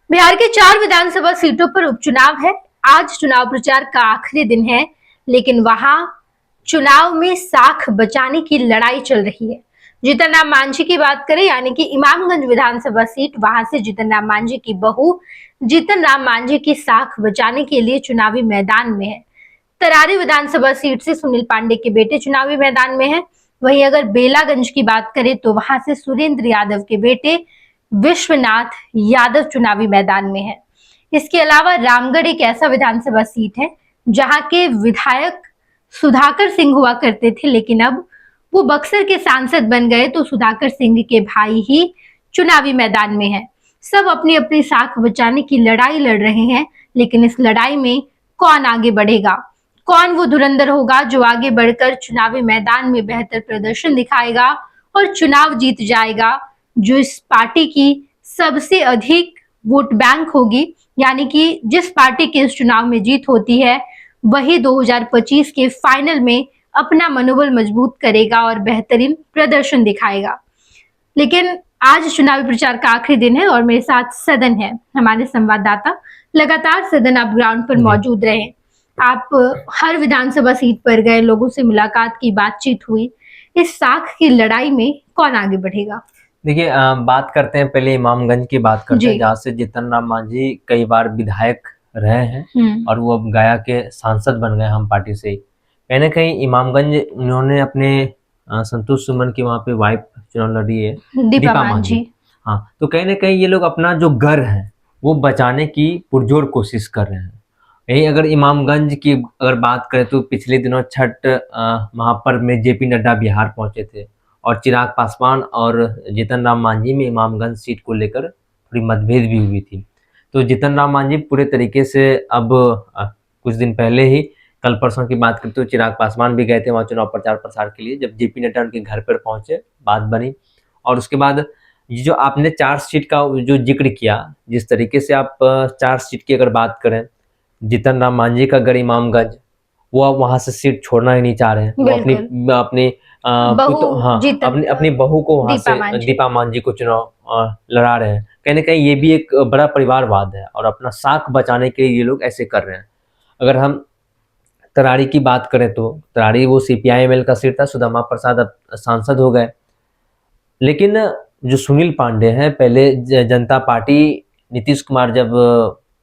बिहार के 4 विधानसभा सीटों पर उपचुनाव है। आज चुनाव प्रचार का आखिरी दिन है, लेकिन वहां चुनाव में साख बचाने की लड़ाई चल रही है। जीतन राम मांझी की बात करें, यानी कि इमामगंज विधानसभा सीट, वहां से जीतन राम मांझी की बहू जीतन राम मांझी की साख बचाने के लिए चुनावी मैदान में है। तरारी विधानसभा सीट से सुनील पांडे के बेटे चुनावी मैदान में है। वहीं अगर बेलागंज की बात करें तो वहां से सुरेंद्र यादव के बेटे विश्वनाथ यादव चुनावी मैदान में है। इसके अलावा रामगढ़ एक ऐसा विधानसभा सीट है जहां के विधायक सुधाकर सिंह हुआ करते थे, लेकिन अब वो बक्सर के सांसद बन गए, तो सुधाकर सिंह के भाई ही चुनावी मैदान में है। सब अपनी अपनी साख बचाने की लड़ाई लड़ रहे हैं, लेकिन इस लड़ाई में कौन आगे बढ़ेगा, कौन वो धुरंधर होगा जो आगे बढ़कर चुनावी मैदान में बेहतर प्रदर्शन दिखाएगा और चुनाव जीत जाएगा, जो इस पार्टी की सबसे अधिक वोट बैंक होगी, यानी कि जिस पार्टी के इस चुनाव में जीत होती है वही 2025 के फाइनल में अपना मनोबल मजबूत करेगा और बेहतरीन प्रदर्शन दिखाएगा। लेकिन आज चुनावी प्रचार का आखिरी दिन है और मेरे साथ सदन है, हमारे संवाददाता। लगातार सदन आप ग्राउंड पर मौजूद रहे, आप हर विधानसभा सीट पर गए, लोगों से मुलाकात की, बातचीत हुई। इस साख की लड़ाई में कौन आगे बढ़ेगा? देखिए, बात करते हैं पहले इमामगंज की बात करते हैं, जहाँ से जीतन राम मांझी कई बार विधायक रहे हैं और वो अब गया के सांसद बन गए हम पार्टी से। कहीं ना कहीं इमामगंज उन्होंने अपने संतोष सुमन की वहाँ पे वाइफ चुनाव लड़ी है, दीपा मांझी। हाँ, तो कहीं ना कहीं ये लोग अपना जो घर है वो बचाने की पुरजोर कोशिश कर रहे हैं। यही अगर इमामगंज की अगर बात करें तो पिछले दिनों छठ महापर्व में जेपी नड्डा बिहार पहुंचे थे और चिराग पासवान और जीतन राम मांझी में इमामगंज सीट को लेकर थोड़ी मतभेद भी हुई थी। तो जीतन राम मांझी पूरे तरीके से अब कुछ दिन पहले ही, कल परसों की बात करते तो चिराग पासवान भी गए थे वहाँ चुनाव प्रचार प्रसार के लिए। जब जेपी नड्डा उनके घर पर पहुंचे, बात बनी और उसके बाद ये जो आपने चार्जशीट का जो जिक्र किया, जिस तरीके से आप चार्जशीट की अगर बात करें, जीतन राम मांझी का गढ़ इमामगंज, वो अब वहां से सीट छोड़ना ही नहीं चाह रहे हैं। वो अपनी अपनी बहू को वहां से दीपा मांझी को चुनाव लड़ा रहे हैं। कहीं ना कहीं ये भी एक बड़ा परिवारवाद है और अपना साख बचाने के लिए ये लोग ऐसे कर रहे हैं। अगर हम तरारी की बात करें तो तरारी वो CPI-ML का सीट था, सुदामा प्रसाद अब सांसद हो गए। लेकिन जो सुनील पांडे हैं, पहले जनता पार्टी नीतीश कुमार जब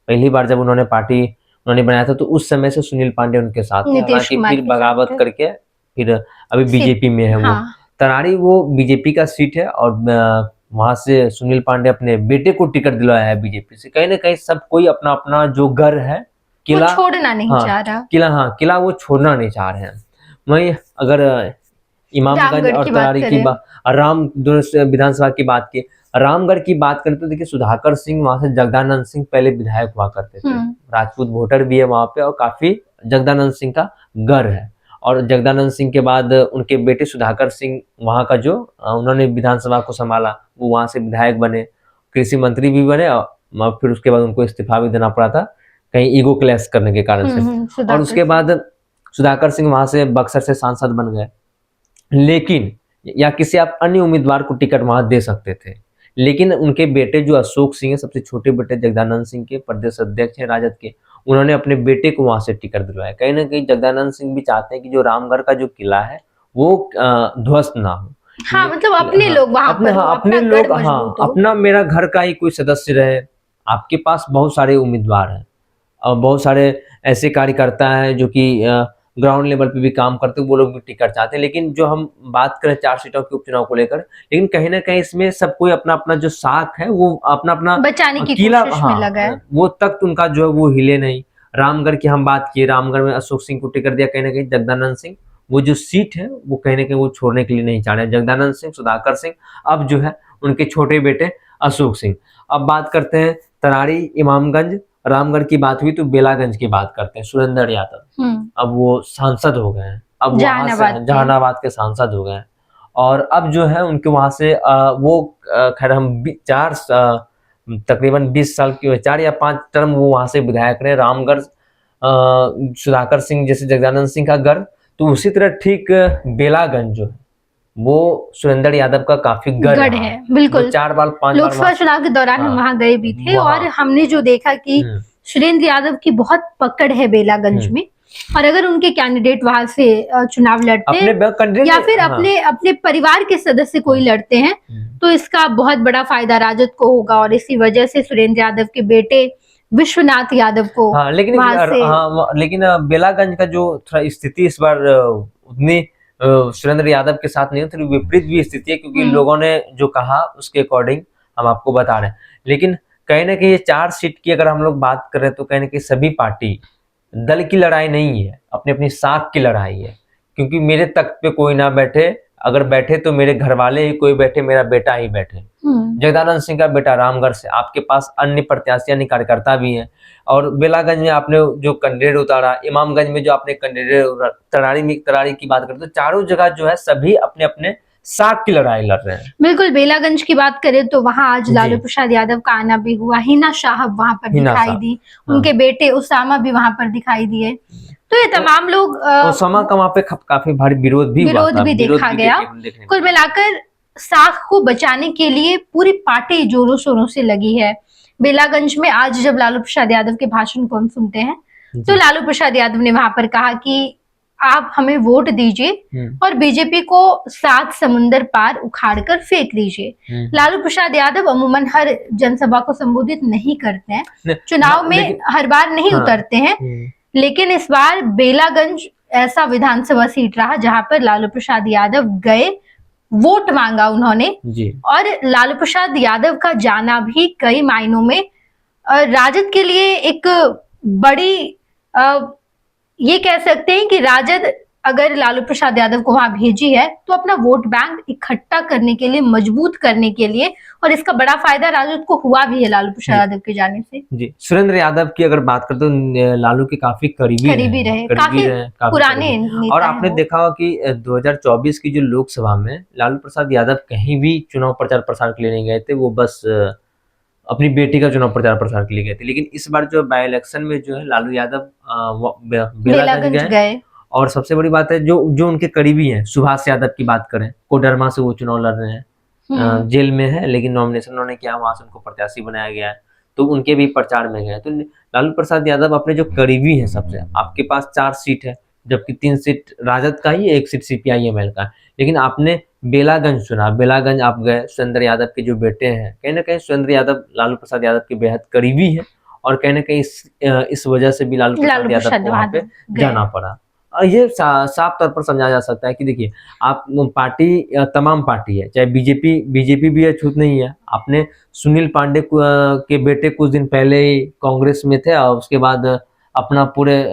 पहली बार जब उन्होंने पार्टी उन्होंने बनाया था तो उस समय से सुनील पांडे उनके साथ थे, हालांकि फिर बगावत करके फिर अभी बीजेपी में है। वो तरारी वो बीजेपी का सीट है और वहां से सुनील पांडे अपने बेटे को टिकट दिलवाया है बीजेपी से। कहीं ना कहीं सब कोई अपना अपना जो घर है, किला छोड़ना नहीं चाह रहा, किला वो छोड़ना नहीं चाह रहे हैं। वही अगर इमामगंज और तरारी की बात, राम दोनों विधानसभा की बात की, रामगढ़ की बात करें तो देखिए सुधाकर सिंह वहां से जगदानंद सिंह पहले विधायक हुआ करते थे। राजपूत वोटर भी है वहां पे और काफी जगदानंद सिंह का घर है। और जगदानंद सिंह के बाद उनके बेटे सुधाकर सिंह वहां का जो उन्होंने विधानसभा को संभाला, वो वहां से विधायक बने, कृषि मंत्री भी बने और फिर उसके बाद उनको इस्तीफा भी देना पड़ा था कहीं ईगो क्लैश करने के कारण से। और उसके बाद सुधाकर सिंह वहां से बक्सर से सांसद बन गए, लेकिन या किसी आप अन्य उम्मीदवार को टिकट वहां दे सकते थे। लेकिन उनके बेटे जो अशोक सिंह है, सबसे छोटे बेटे जगदानंद सिंह के प्रदेश अध्यक्ष हैं राजद के, उन्होंने अपने बेटे को वहां से टिकट दिलवाया। कहीं ना कहीं जगदानंद सिंह भी चाहते हैं कि जो रामगढ़ का जो किला है वो ध्वस्त ना हो। हाँ, मतलब अपने लोग वहां पर अपने लोग, अपना मेरा घर का ही कोई सदस्य रहे। आपके पास बहुत सारे उम्मीदवार हैं और बहुत सारे ऐसे कार्यकर्ता हैं जो कि ग्राउंड लेवल पे भी काम करते हैं, वो लोग भी टिकट चाहते हैं। लेकिन जो हम बात करें 4 सीटों के उपचुनाव को लेकर, लेकिन कहीं ना कहीं इसमें सब कोई अपना अपना जो साख है वो अपना अपना बचाने की कोशिश में लगा है। वो तख्त उनका जो है वो हिले नहीं। रामगढ़ की हम बात किए, रामगढ़ में अशोक सिंह को टिकट दिया, कहीं ना कहीं जगदानंद सिंह वो जो सीट है वो कहीं ना कहीं वो छोड़ने के लिए नहीं चाह रहे। जगदानंद सिंह, सुधाकर सिंह, अब जो है उनके छोटे बेटे अशोक सिंह। अब बात करते हैं तरारी, इमामगंज, रामगढ़ की बात हुई तो बेलागंज की बात करते हैं। सुरेंद्र यादव अब वो सांसद हो गए हैं, अब जहानाबाद के सांसद हो गए। और अब जो है उनके वहां से वो खैर हम तकरीबन 20 साल की 4 या 5 टर्म वो वहां से विधायक रहे। रामगढ़ सुधाकर सिंह जैसे जगदानंद सिंह का घर, तो उसी तरह ठीक बेलागंज जो है वो सुरेंद्र यादव का काफी गढ़ है। बिल्कुल, 4 बार 5 बार लोकसभा चुनाव के दौरान हम वहां गए भी थे और हमने जो देखा कि सुरेंद्र यादव की बहुत पकड़ है बेलागंज में, और अगर उनके कैंडिडेट वहां से चुनाव लड़ते हैं या फिर अपने परिवार के सदस्य कोई लड़ते हैं तो इसका बहुत बड़ा फायदा राजद को होगा, और इसी वजह से सुरेंद्र यादव के बेटे विश्वनाथ यादव को लेकिन बेलागंज का जो थोड़ा स्थिति इस बार उतनी सुरेंद्र यादव के साथ नहीं, थोड़ी विपरीत भी स्थिति है, क्योंकि लोगों ने जो कहा उसके अकॉर्डिंग हम आपको बता रहे हैं। लेकिन कहीं ना कहीं ये 4 सीट की अगर हम लोग बात करें तो कहीं ना कहीं सभी पार्टी दल की लड़ाई नहीं है, अपनी अपनी साख की लड़ाई है। क्योंकि मेरे तख्त पे कोई ना बैठे, अगर बैठे तो मेरे घर वाले ही कोई बैठे, मेरा बेटा ही बैठे। जगदानंद सिंह का बेटा रामगढ़ से, आपके पास अन्य प्रत्याशी अन्य कार्यकर्ता भी हैं, और बेलागंज में आपने जो कैंडिडेट उतारा, इमामगंज में जो आपने कैंडिडेट तरारी की बात करते, तो चारों जगह जो है सभी अपने अपने साख की लड़ाई लड़ रहे हैं। बिल्कुल, बेलागंज की बात करें तो वहां आज लालू प्रसाद यादव का आना भी हुआ, हिना साहब वहां पर दिखाई दी, उनके बेटे उसामा भी वहां पर दिखाई दिए, तो ये तमाम लोग उसामा का वहां पे काफी भारी विरोध भी देखा गया। कुल मिलाकर साख को बचाने के लिए पूरी पार्टी जोरों शोरों से लगी है। बेलागंज में आज जब लालू प्रसाद यादव के भाषण को हम सुनते हैं तो लालू प्रसाद यादव ने वहां पर कहा कि आप हमें वोट दीजिए और बीजेपी को 7 समुंदर पार उखाड़कर फेंक दीजिए। लालू प्रसाद यादव अमूमन हर जनसभा को संबोधित नहीं करते हैं, चुनाव में हर बार नहीं उतरते हैं, लेकिन इस बार बेलागंज ऐसा विधानसभा सीट रहा जहां पर लालू प्रसाद यादव गए, वोट मांगा उन्होंने और लालू प्रसाद यादव का जाना भी कई मायनों में राजद के लिए एक बड़ी ये कह सकते हैं कि राजद अगर लालू प्रसाद यादव को वहां भेजी है तो अपना वोट बैंक इकट्ठा करने के लिए, मजबूत करने के लिए, और इसका बड़ा फायदा राजद को हुआ भी है लालू प्रसाद यादव के जाने से। जी, सुरेंद्र यादव की अगर बात करते तो लालू के काफी करीबी रहे, काफी पुराने और आपने देखा होगा कि 2024 की जो लोकसभा में लालू प्रसाद यादव कहीं भी चुनाव प्रचार प्रसार के लिए नहीं गए थे, वो बस अपनी बेटी का चुनाव प्रचार प्रसार के लिए गए थे। लेकिन इस बार जो बाय इलेक्शन में जो है लालू यादव बेलागंज गए, और सबसे बड़ी बात है जो उनके करीबी हैं, सुभाष यादव की बात करें, कोडरमा से वो चुनाव लड़ रहे हैं, जेल में है लेकिन नॉमिनेशन उन्होंने किया, वहां से उनको प्रत्याशी बनाया गया है, तो उनके भी प्रचार में गए। तो लालू प्रसाद यादव अपने जो करीबी हैं सबसे, आपके पास 4 सीट है, जबकि 3 सीट राजद का ही, 1 सीट CPI-ML का, लेकिन आपने बेलागंज चुना, बेलागंज आप गए, सुरेंद्र यादव के जो बेटे हैं, कहीं ना कहीं सुरेंद्र यादव लालू प्रसाद यादव के बेहद करीबी है, और कहीं ना कहीं इस वजह से भी लालू प्रसाद यादव को वहां पे जाना पड़ा। ये साफ तौर पर समझा जा सकता है कि देखिए, आप पार्टी तमाम पार्टी है, चाहे बीजेपी भी अछूत नहीं है। आपने सुनील पांडे के बेटे कुछ दिन पहले ही कांग्रेस में थे, और उसके बाद अपना पूरे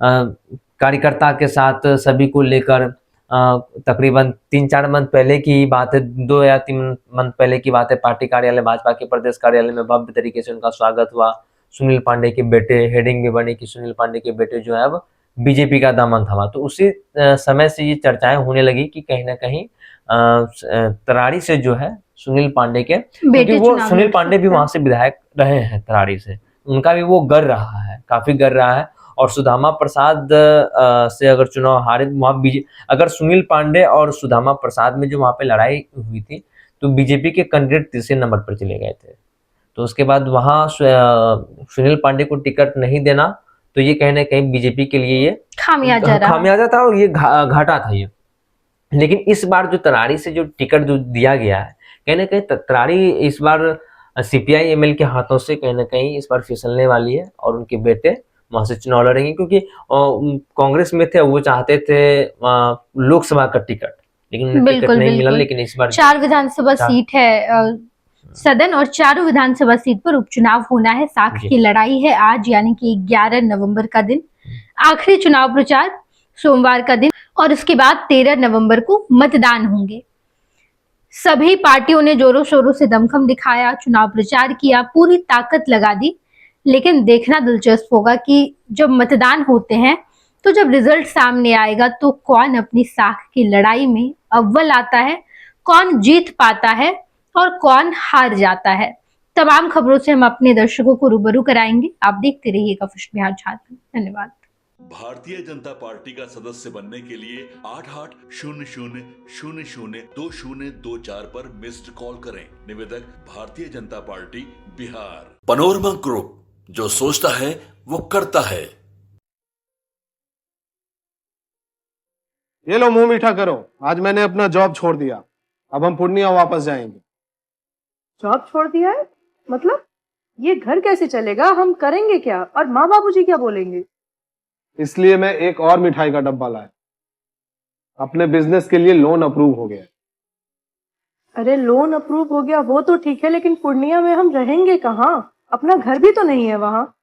कार्यकर्ता के साथ सभी को लेकर तकरीबन 3-4 मंथ पहले की बात है, 2 या 3 मंथ पहले की बात है, पार्टी कार्यालय, भाजपा के प्रदेश कार्यालय में भव्य तरीके से उनका स्वागत हुआ। सुनील पांडे के बेटे, हेडिंग भी बनी कि सुनील पांडे के बेटे जो है अब बीजेपी का दामन थामा। तो उसी समय से ये चर्चाएं होने लगी कि कहीं ना कहीं तरारी से जो है सुनील पांडे के, क्योंकि वो सुनील पांडे भी वहां से विधायक रहे हैं तरारी से, उनका भी वो गर रहा है, काफी गर रहा है। और सुदामा प्रसाद से अगर चुनाव हारे वहां, अगर सुनील पांडे और सुदामा प्रसाद में जो वहां पे लड़ाई हुई थी तो बीजेपी के कैंडिडेट 3रे नंबर पर चले गए थे। तो उसके बाद वहां सुनील पांडे को टिकट नहीं देना, तो ये कहीं ना कहीं बीजेपी के लिए ये खामियाजा था और ये घाटा था ये। लेकिन इस बार जो तरारी से जो टिकट जो दिया गया है, कहीं ना कहीं तरारी इस बार CPI-ML के हाथों से कहीं ना कहीं इस बार फिसलने वाली है, और उनके बेटे वहां से चुनाव लड़ेंगे, क्योंकि कांग्रेस में थे, वो चाहते थे लोकसभा का टिकट, लेकिन टिकट नहीं मिला। लेकिन इस बार 4 विधानसभा सीट है सदन, और चारों विधानसभा सीट पर उपचुनाव होना है। साख की लड़ाई है आज, यानी कि 11 नवंबर का दिन, आखिरी चुनाव प्रचार सोमवार का दिन, और उसके बाद 13 नवंबर को मतदान होंगे। सभी पार्टियों ने जोरों शोरों से दमखम दिखाया, चुनाव प्रचार किया, पूरी ताकत लगा दी। लेकिन देखना दिलचस्प होगा कि जब मतदान होते हैं तो जब रिजल्ट सामने आएगा तो कौन अपनी साख की लड़ाई में अव्वल आता है, कौन जीत पाता है और कौन हार जाता है। तमाम खबरों से हम अपने दर्शकों को रूबरू कराएंगे। आप देखते रहिएगा खुश बिहार झारखंड। धन्यवाद। भारतीय जनता पार्टी का सदस्य बनने के लिए 8800002024 पर मिस्ड कॉल करें। निवेदक Bharatiya Janata party Bihar. Panorama group, जो सोचता है वो करता है। ये लो मुंह मीठा करो, आज मैंने अपना जॉब छोड़ दिया। अब हम पूर्णिया वापस जाएंगे। जॉब छोड़ दिया है? मतलब ये घर कैसे चलेगा? हम करेंगे क्या? और माँ बाबूजी क्या बोलेंगे? इसलिए मैं एक और मिठाई का डब्बा लाया। अपने बिजनेस के लिए लोन अप्रूव हो गया। अरे लोन अप्रूव हो गया वो तो ठीक है, लेकिन पूर्णिया में हम रहेंगे कहाँ? अपना घर भी तो नहीं है वहाँ।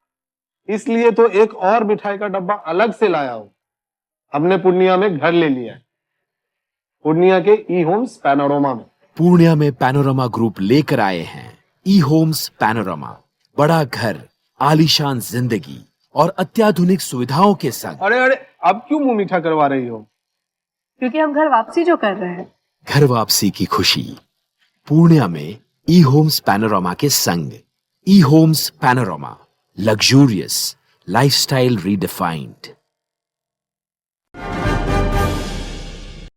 इसलिए तो एक और मिठाई का डब्बा अलग से लाया हूँ। हमने पूर्णिया में घर ले लिया है, पूर्णिया के ई होम्स पैनोरमा में। पूर्णिया में पैनोरमा ग्रुप लेकर आए हैं ई होम्स पैनोरमा। बड़ा घर, आलीशान जिंदगी और अत्याधुनिक सुविधाओं के संग। अरे अरे, अब क्यों मुंह मीठा करवा रही हो? क्योंकि हम घर वापसी जो कर रहे हैं। घर वापसी की खुशी पूर्णिया में ई होम्स पैनोरमा के संग। ई Homes Panorama, luxurious lifestyle redefined.